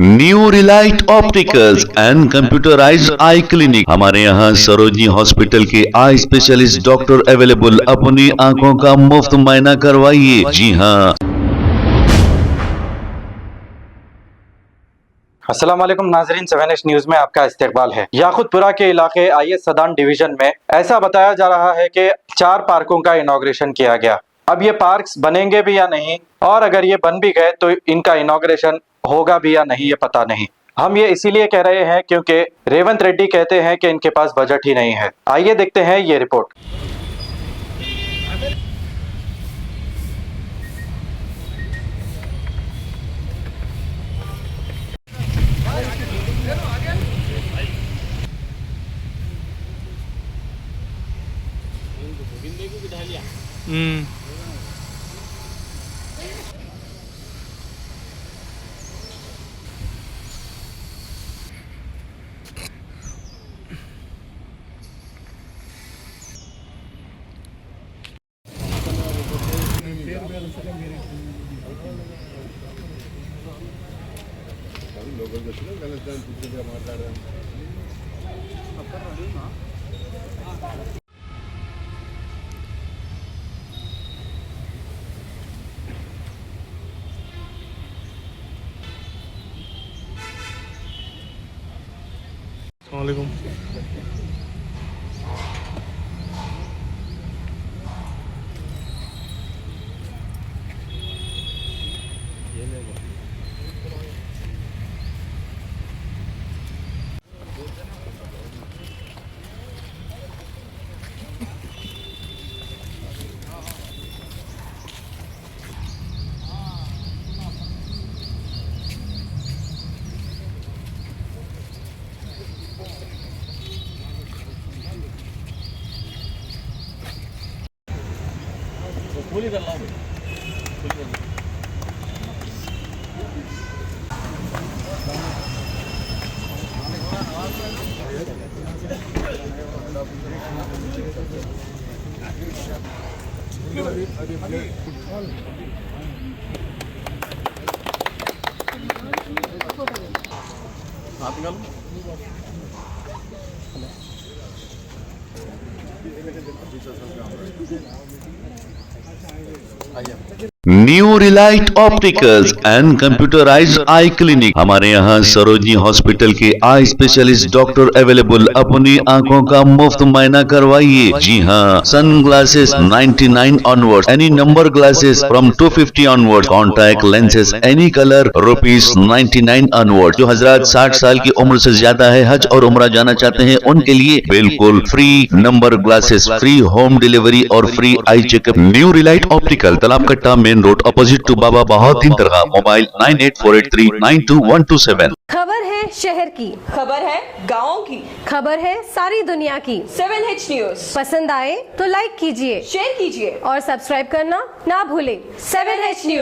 New Relight opticals and computerised I clinic. हमारे यहाँ Sarojini hospital के आई स्पेशलिस्ट डॉक्टर अवेलेबल। अपनी आंखों का मुफ्त मुआयना करवाइए। जी हाँ। अस्सलाम वालेकुम नाजरीन, 7H न्यूज में आपका इस्तकबाल है। याकुतपुरा के इलाके IS सदान डिवीजन में ऐसा बताया जा रहा है कि 4 पार्कों का इनॉग्रेशन किया गया। अब ये पार्क्स बनेंगे भी या नहीं, और अगर ये बन भी गए तो इनका इनॉग्रेशन होगा भी या नहीं, ये पता नहीं। हम ये इसीलिए कह रहे हैं क्योंकि रेवंत रेड्डी कहते हैं कि इनके पास बजट ही नहीं है। आइए देखते हैं ये रिपोर्ट। अस्सलामुअलैकुम। New Relight opticals and computerised I clinic. हमारे यहाँ सरोजनी हॉस्पिटल के आई स्पेशलिस्ट डॉक्टर अवेलेबल। अपनी आंखों का मुफ्त मुआयना करवाइए। जी हाँ। Sun glasses 99 onward, any number glasses from 250 onward, contact lenses any colour ₹99 onward. जो हजरात 60 साल की उम्र से ज्यादा है, हज और उम्रा जाना चाहते हैं, उनके लिए बिल्कुल free number glasses, free home delivery और free eye checkup. New relight optical, Talab Katta, main road, opposite to Baba Bahauddin दरगाह। मोबाइल 9848392127। खबर है शहर की, खबर है गाँव की, खबर है सारी दुनिया की। 7H न्यूज पसंद आए तो लाइक कीजिए, शेयर कीजिए और सब्सक्राइब करना ना भूलें। 7H news.